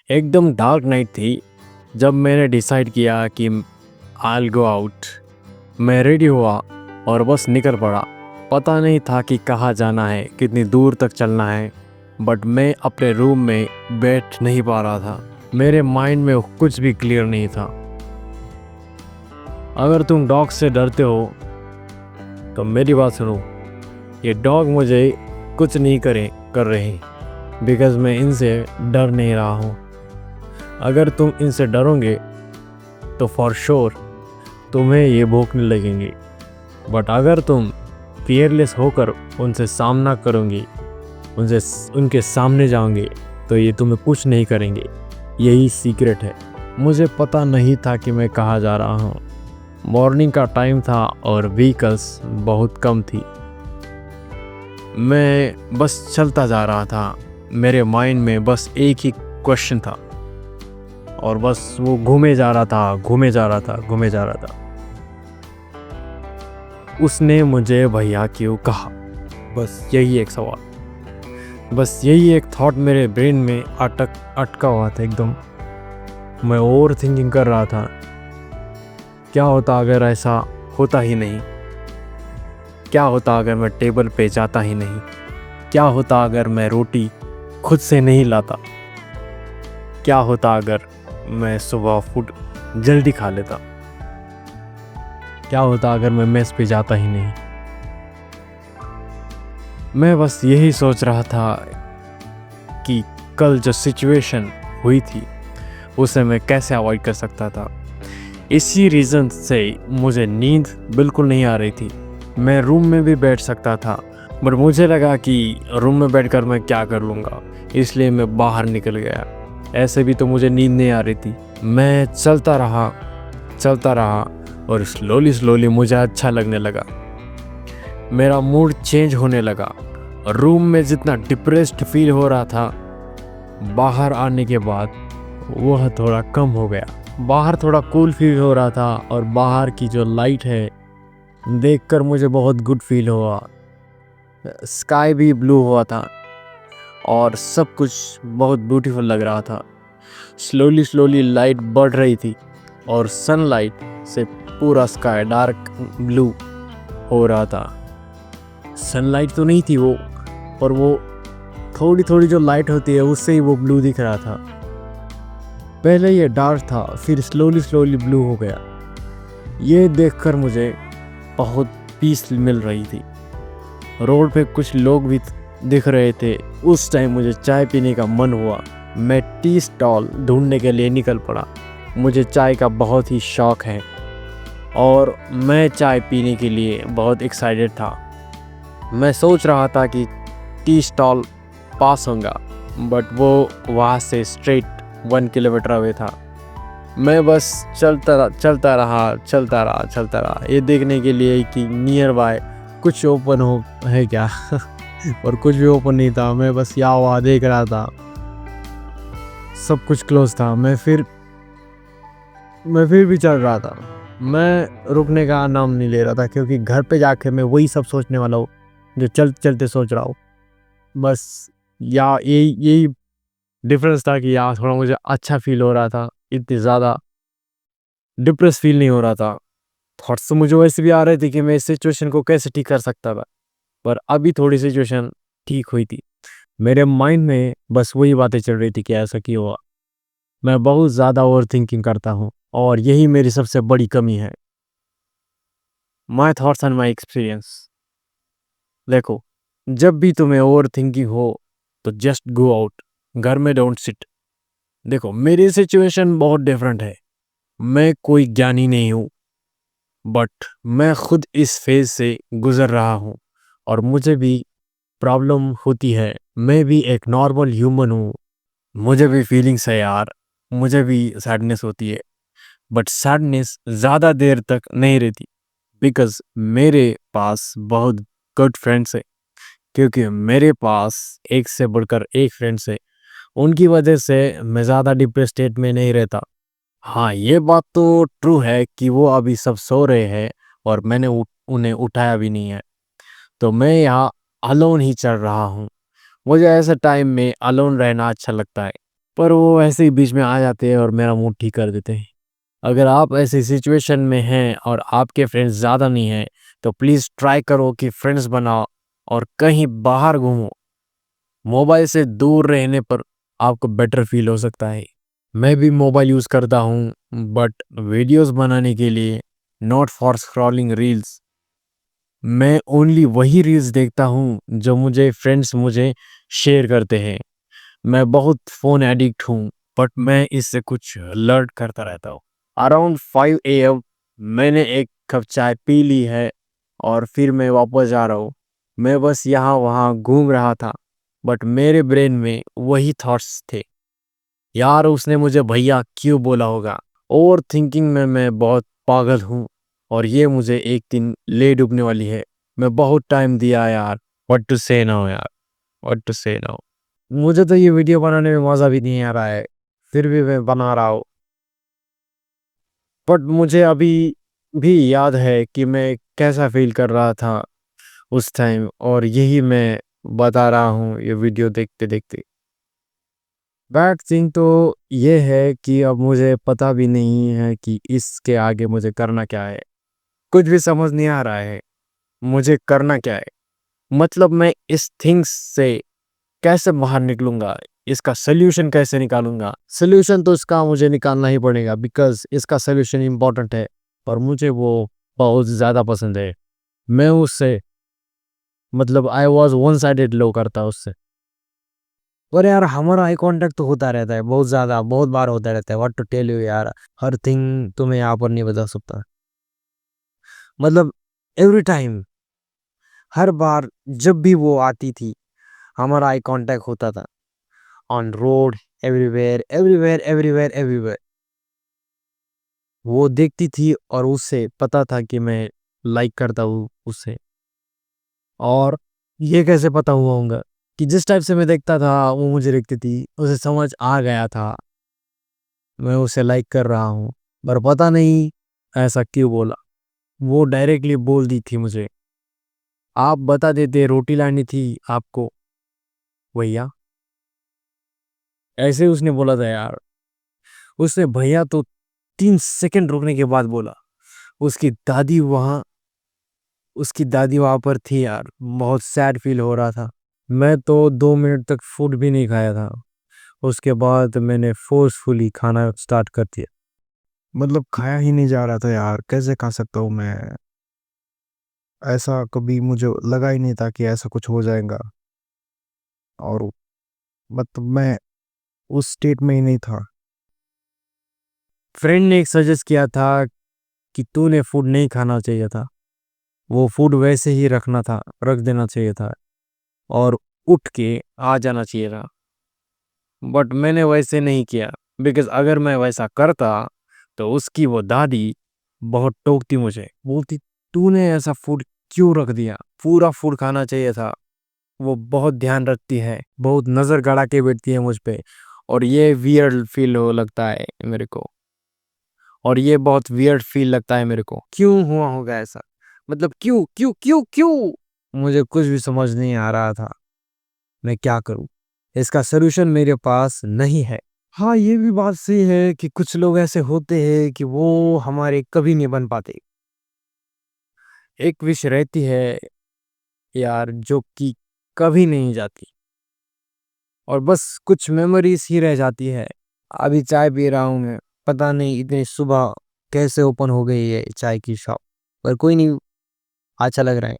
एकदम dark night थी जब मैंने डिसाइड किया कि आई गो आउट। मैं रेडी हुआ और बस निकल पड़ा। पता नहीं था कि कहाँ जाना है, कितनी दूर तक चलना है, बट मैं अपने रूम में बैठ नहीं पा रहा था। मेरे माइंड में कुछ भी क्लियर नहीं था। अगर तुम डॉग से डरते हो तो मेरी बात सुनो। ये डॉग मुझे कुछ नहीं कर रहे, बिकॉज मैं इनसे डर नहीं रहा हूँ। अगर तुम इनसे डरोगे तो फॉर श्योर तुम्हें ये भौंकने लगेंगे, बट अगर तुम फियरलेस होकर उनसे सामना करोगे, उनके सामने जाओगे, तो ये तुम्हें कुछ नहीं करेंगे। यही सीक्रेट है। मुझे पता नहीं था कि मैं कहाँ जा रहा हूँ। मॉर्निंग का टाइम था और व्हीकल्स बहुत कम थी। मैं बस चलता जा रहा था। मेरे माइंड में बस एक ही क्वेश्चन था और बस वो घूमे जा रहा था। उसने मुझे भैया क्यों कहा? बस यही एक सवाल, बस यही एक थॉट मेरे ब्रेन में अटका हुआ था एकदम। मैं ओवर थिंकिंग कर रहा था। क्या होता अगर ऐसा होता ही नहीं? क्या होता अगर मैं टेबल पे जाता ही नहीं? क्या होता अगर मैं रोटी खुद से नहीं लाता? क्या होता अगर मैं सुबह फूड जल्दी खा लेता? क्या होता अगर मैं मेस पे जाता ही नहीं? मैं बस यही सोच रहा था कि कल जो सिचुएशन हुई थी उसे मैं कैसे अवॉइड कर सकता था। इसी रीज़न से मुझे नींद बिल्कुल नहीं आ रही थी। मैं रूम में भी बैठ सकता था, बट मुझे लगा कि रूम में बैठकर मैं क्या कर लूँगा, इसलिए मैं बाहर निकल गया। ऐसे भी तो मुझे नींद नहीं आ रही थी। मैं चलता रहा और स्लोली मुझे अच्छा लगने लगा। मेरा मूड चेंज होने लगा। रूम में जितना डिप्रेस्ड फील हो रहा था, बाहर आने के बाद वह थोड़ा कम हो गया। बाहर थोड़ा कूल फील हो रहा था और बाहर की जो लाइट है देखकर मुझे बहुत गुड फील हुआ। स्काई भी ब्लू हुआ था और सब कुछ बहुत ब्यूटीफुल लग रहा था। स्लोली लाइट बढ़ रही थी और सनलाइट से पूरा स्काई डार्क ब्लू हो रहा था। सनलाइट तो नहीं थी वो, पर वो थोड़ी जो लाइट होती है उससे ही वो ब्लू दिख रहा था। पहले ये डार्क था, फिर स्लोली ब्लू हो गया। ये देखकर मुझे बहुत पीस मिल रही थी। रोड पे कुछ लोग भी दिख रहे थे। उस टाइम मुझे चाय पीने का मन हुआ। मैं टी स्टॉल ढूंढने के लिए निकल पड़ा। मुझे चाय का बहुत ही शौक है और मैं चाय पीने के लिए बहुत एक्साइटेड था। मैं सोच रहा था कि टी स्टॉल पास होगा, बट वो वहाँ से स्ट्रेट 1 किलोमीटर अवे था। मैं बस चलता रहा ये देखने के लिए कि नियर बाय कुछ ओपन हो है क्या और कुछ भी ओपन नहीं था। मैं बस यहाँ वहाँ देख रहा था, सब कुछ क्लोज था। मैं फिर भी चल रहा था। मैं रुकने का नाम नहीं ले रहा था, क्योंकि घर पे जाके मैं वही सब सोचने वाला हूँ जो चलते सोच रहा हूँ। बस यही डिफरेंस था कि यहाँ थोड़ा मुझे अच्छा फील हो रहा था, इतनी ज़्यादा डिप्रेस फील नहीं हो रहा था। थॉट्स तो मुझे वैसे भी आ रहे थे कि मैं इस सिचुएशन को कैसे ठीक कर सकता था, पर अभी थोड़ी सिचुएशन ठीक हुई थी। मेरे माइंड में बस वही बातें चल रही थी कि ऐसा क्यों हुआ। मैं बहुत ज़्यादा ओवर थिंकिंग करता हूँ और यही मेरी सबसे बड़ी कमी है। My thoughts and my experience. देखो, जब भी तुम्हें ओवर थिंकिंग हो तो जस्ट गो आउट। घर में डोंट सिट। देखो, मेरी सिचुएशन बहुत डिफरेंट है। मैं कोई ज्ञानी नहीं हूँ, बट मैं खुद इस फेज से गुजर रहा हूँ और मुझे भी प्रॉब्लम होती है। मैं भी एक नॉर्मल ह्यूमन हूँ। मुझे भी फीलिंग्स है यार, मुझे भी सैडनेस होती है, बट सैडनेस ज़्यादा देर तक नहीं रहती, बिकॉज मेरे पास बहुत गुड फ्रेंड्स है। क्योंकि मेरे पास एक से बढ़कर एक फ्रेंड्स है, उनकी वजह से मैं ज़्यादा डिप्रेस स्टेट में नहीं रहता। हाँ, ये बात तो ट्रू है कि वो अभी सब सो रहे हैं और मैंने उन्हें उठाया भी नहीं है, तो मैं यहाँ अलोन ही चल रहा हूँ। मुझे ऐसे टाइम में अलोन रहना अच्छा लगता है। पर वो ऐसे ही बीच में आ जाते हैं और मेरा मूड ठीक कर देते हैं। अगर आप ऐसी सिचुएशन में हैं और आपके फ्रेंड्स ज़्यादा नहीं हैं, तो प्लीज़ ट्राई करो कि फ्रेंड्स बनाओ और कहीं बाहर घूमो। मोबाइल से दूर रहने पर आपको बेटर फ़ील हो सकता है। मैं भी मोबाइल यूज़ करता हूँ, बट वीडियोज़ बनाने के लिए, नॉट फॉर स्क्रॉलिंग रील्स। मैं ओनली वही रील्स देखता हूँ जो मुझे फ्रेंड्स मुझे शेयर करते हैं। मैं बहुत फ़ोन एडिक्ट हूँ, बट मैं इससे कुछ लर्न करता रहता हूँ। अराउंड 5 AM मैंने एक कप चाय पी ली है और फिर मैं वापस जा रहा हूँ। मैं बस यहाँ-वहाँ घूम रहा था, बट मेरे ब्रेन में वही थॉट्स थे। यार उसने मुझे भैया क्यों बोला होगा? ओवरथिंकिंग में मैं बहुत पागल हूँ और ये मुझे एक दिन ले डूबने वाली है। मैं बहुत टाइम दिया यार। व्हाट टू से नाउ यार? व्हाट टू से नाउ? मुझे तो ये वीडियो बनाने में मज़ा भी नहीं आ रहा है, फिर भी मैं बना रहा हूँ। बट मुझे अभी भी याद है कि मैं कैसा फ़ील कर रहा था उस टाइम, और यही मैं बता रहा हूँ ये वीडियो देखते-देखते। बैड थिंग तो ये है कि अब मुझे पता भी नहीं है कि इसके आगे मुझे करना क्या है? कुछ भी समझ नहीं आ रहा है, मुझे करना क्या है? मतलब मैं इस थिंग्स से कैसे बाहर निकलूँगा? इसका सॉल्यूशन कैसे निकालूँगा? सॉल्यूशन तो इसका मुझे निकालना ही पड़ेगा, बिकॉज़ इसका सॉल्यूशन इम्पोर्टेंट है और मुझे वो बहुत ज़्यादा पसंद है। मैं उससे मतलब I was one sided love करता उससे। और यार हमारा आई कॉन्टैक्ट तो होता रहता है बहुत ज़्यादा, बहुत बार होता रहता है। व्हाट टू टेल यू यार, हर थिंग तो मैं यहाँ पर नहीं बता सकता। मतलब एवरी टाइम, हर बार जब भी वो आती थी, हमारा आई कॉन्टैक्ट होता था। On road, everywhere, everywhere, everywhere, everywhere. वो देखती थी और उससे पता था कि मैं लाइक करता हूँ उसे। और ये कैसे पता हुआ होगा कि जिस टाइप से मैं देखता था, वो मुझे देखती थी, उसे समझ आ गया था, मैं उसे लाइक कर रहा हूँ। पर पता नहीं ऐसा क्यों बोला। वो डायरेक्टली बोल दी थी मुझे, आप बता देते रोटी लानी थी आपको भैया। ऐसे उसने बोला था यार। उसने भैया तो 3 सेकंड रुकने के बाद बोला। उसकी दादी वहाँ उसकी दादी वहाँ पर थी यार, बहुत सैड फ़ील हो रहा था। मैं तो 2 मिनट तक फूड भी नहीं खाया था। उसके बाद मैंने फ़ोर्सफुली खाना स्टार्ट कर दिया। मतलब खाया ही नहीं जा रहा था यार, कैसे खा सकता हूँ मैं? ऐसा कभी मुझे लगा ही नहीं था कि ऐसा कुछ हो जाएगा। और मतलब मैं उस स्टेट में ही नहीं था। फ्रेंड ने एक सजेस्ट किया था कि तूने फूड नहीं खाना चाहिए था। वो फूड वैसे ही रख देना चाहिए था और उठ के आ जाना चाहिए था। बट मैंने वैसे नहीं किया, बिकॉज़ अगर मैं वैसा करता तो उसकी वो दादी बहुत टोकती मुझे। बोलती तूने ऐसा फूड क्यों रख दिया? पूरा फूड खाना चाहिए था। वो बहुत ध्यान रखती है, बहुत नज़र गड़ा के बैठती है मुझ पे, और ये वियर्ड फ़ील हो लगता है मेरे को। और ये बहुत वियर्ड फ़ील लगता है मेरे को। क्यों हुआ होगा ऐसा? मतलब क्यों, क्यों, क्यों, क्यों? मुझे कुछ भी समझ नहीं आ रहा था, मैं क्या करूँ? इसका सॉल्यूशन मेरे पास नहीं है। हाँ, ये भी बात सही है कि कुछ लोग ऐसे होते हैं कि वो हमारे कभी नहीं बन पाते। एक विश रहती है यार जो कि कभी नहीं जाती, और बस कुछ मेमोरीज़ ही रह जाती है। अभी चाय पी रहा हूँ मैं, पता नहीं इतनी सुबह कैसे ओपन हो गई है चाय की शॉप, पर कोई नहीं, अच्छा लग रहा है।